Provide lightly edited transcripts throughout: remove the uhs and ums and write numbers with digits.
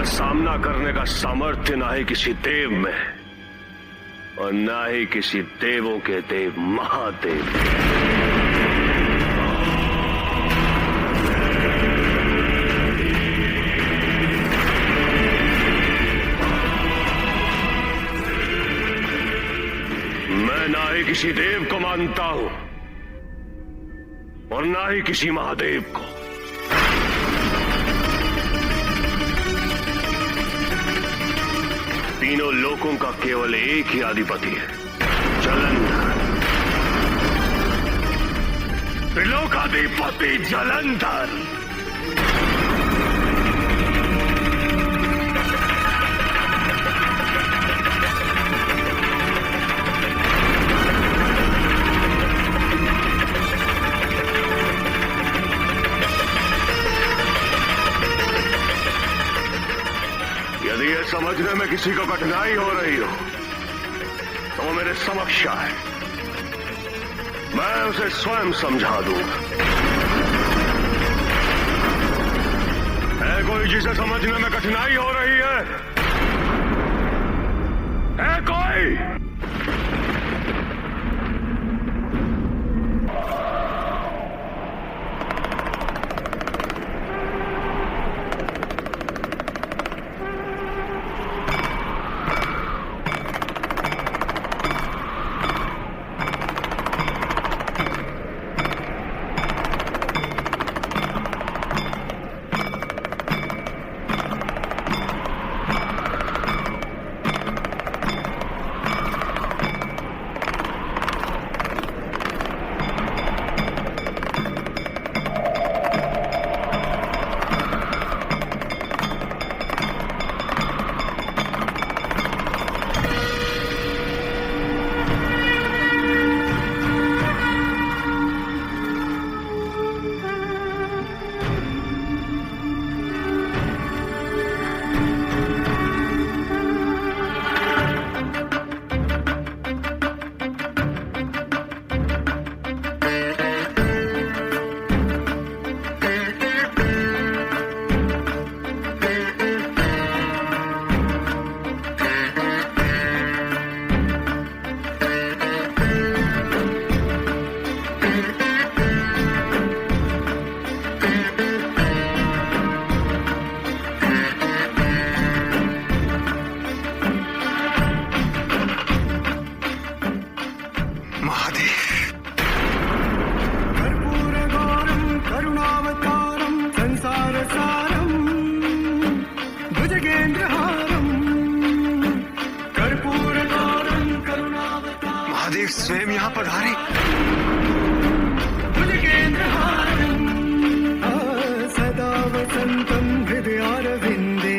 मेरा सामना करने का सामर्थ्य ना ही किसी देव में और ना ही किसी देवों के देव महादेव। मैं ना ही किसी देव को मानता हूं और ना ही किसी महादेव को। तीनों लोकों का केवल एक ही अधिपति है, जलंधर। त्रिलोकाधिपति जलंधर। यदि यह समझने में किसी को कठिनाई हो रही हो तो वो मेरे समक्ष आए, मैं उसे स्वयं समझा दूंगा। है कोई जिसे समझने में कठिनाई हो रही है कोई? महादेव स्वयं यहाँ पधारे। सदा वसंतं हृदयारविन्दे,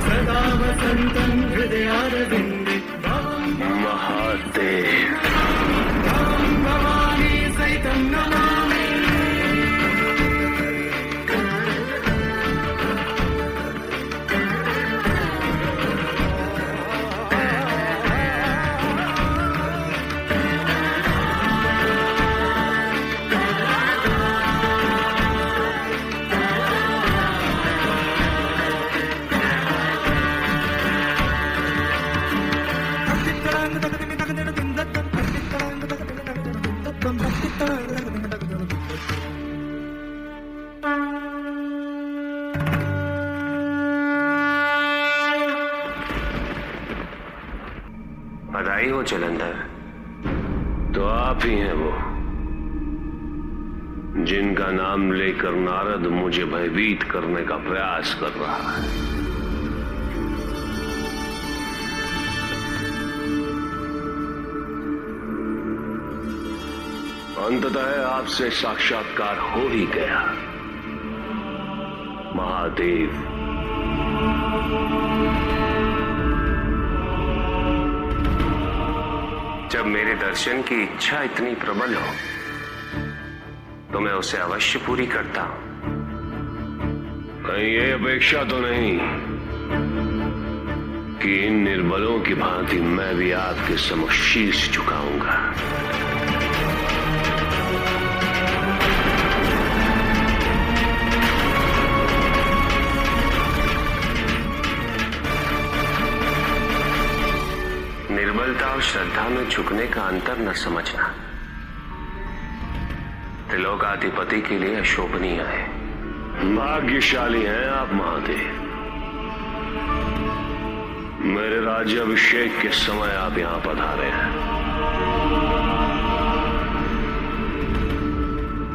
सदा वसंतं हृदयारविन्दे। महादेव भवानी सहितं नमामि। बधाई हो जलंधर। तो आप ही हैं वो जिनका नाम लेकर नारद मुझे भयभीत करने का प्रयास कर रहा है। अंततः आपसे साक्षात्कार हो ही गया महादेव। जब मेरे दर्शन की इच्छा इतनी प्रबल हो तो मैं उसे अवश्य पूरी करता हूं। कहीं ये अपेक्षा तो नहीं कि इन निर्बलों की भांति मैं भी आपके समक्ष शीश झुकाऊंगा। श्रद्धा में झुकने का अंतर न समझना त्रिलोकाधिपति के लिए अशोभनीय है। भाग्यशाली हैं आप महादेव। मेरे राज्याभिषेक के समय आप यहां पधारे हैं।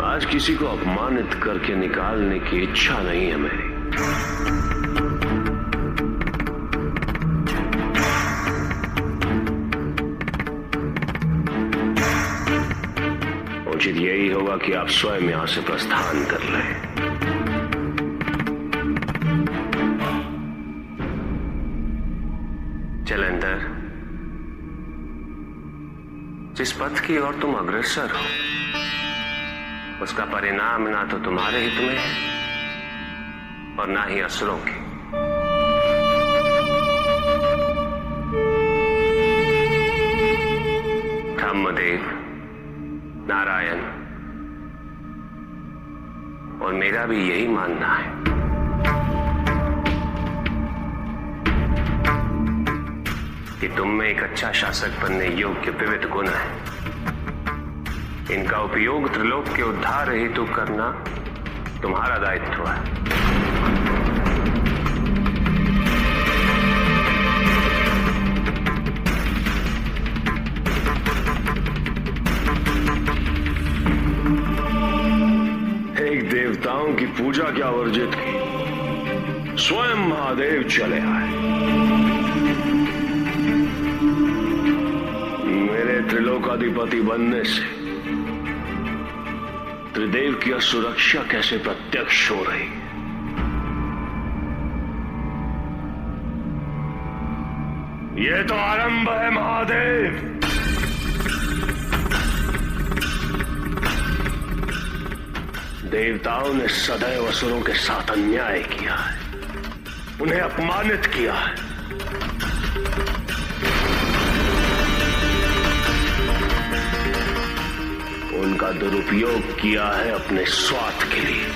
आज किसी को अपमानित करके निकालने की इच्छा नहीं है मेरी। उचित यही होगा कि आप स्वयं यहां से प्रस्थान कर लें। जलंधर, जिस पथ की ओर तुम अग्रसर हो उसका परिणाम ना तो तुम्हारे हित में है और ना ही असुरों के। ब्रह्मदेव, नारायण और मेरा भी यही मानना है कि तुम में एक अच्छा शासक बनने योग्य विविध गुण है। इनका उपयोग त्रिलोक के उद्धार हेतु करना तुम्हारा दायित्व है। एक देवताओं की पूजा क्या वर्जित की, स्वयं महादेव चले आए। मेरे त्रिलोकाधिपति बनने से त्रिदेव की सुरक्षा कैसे प्रत्यक्ष हो रही। यह तो आरंभ है महादेव। देवताओं ने सदैव असुरों के साथ अन्याय किया है, उन्हें अपमानित किया है। उनका दुरुपयोग किया है अपने स्वार्थ के लिए।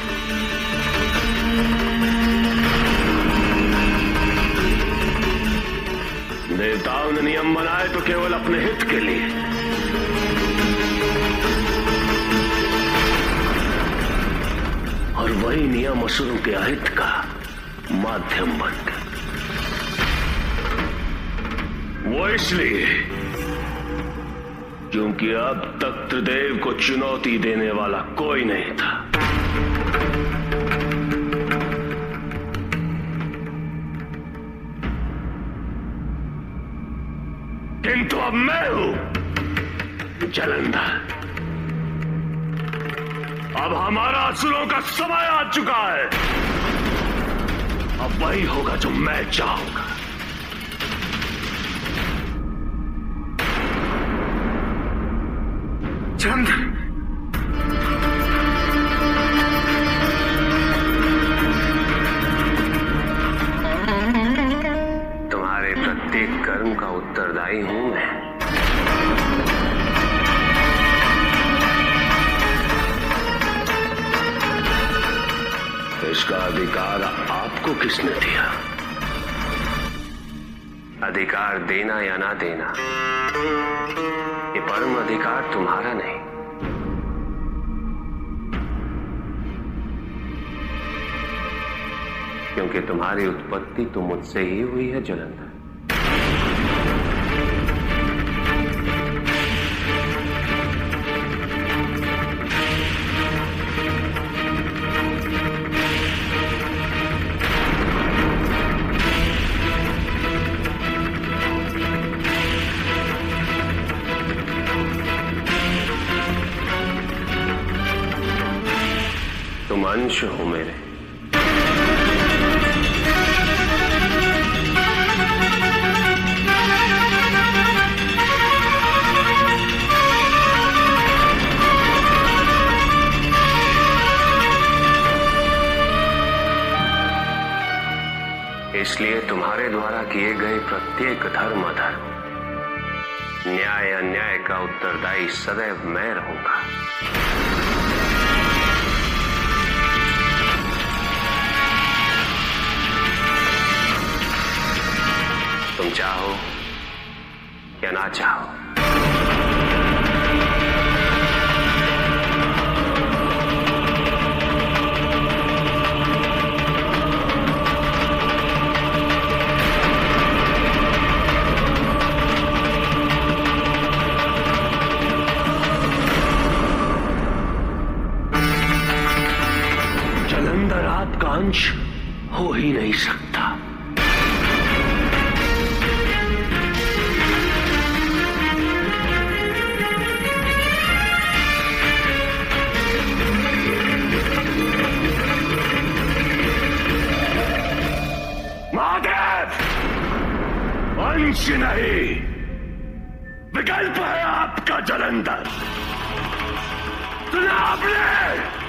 देवताओं ने नियम बनाए तो केवल अपने हित के लिए। और वही नियम असुरों के अहित का माध्यम बन गए। वो इसलिए क्योंकि अब तक त्रिदेव को चुनौती देने वाला कोई नहीं था। किंतु अब मैं हूं जलंधर। अब हमारा असुरों का समय आ चुका है। अब वही होगा जो मैं चाहूंगा। जलंधर, तुम्हारे प्रत्येक कर्म का उत्तरदायी हूं मैं। इसका अधिकार आपको किसने दिया? अधिकार देना या ना देना, ये परम अधिकार तुम्हारा नहीं। क्योंकि तुम्हारी उत्पत्ति तो मुझसे ही हुई है जलंधर। तुम अंश हो मेरे। इसलिए तुम्हारे द्वारा किए गए प्रत्येक धर्म अधर्म, न्याय अन्याय का उत्तरदायी सदैव मैं रहूंगा। तुम चाहो या या ना चाहो। जलंधर आपका अंश हो ही नहीं सकता। महादेव, अंश नहीं, विकल्प है आपका जलंधर। सुना आपने?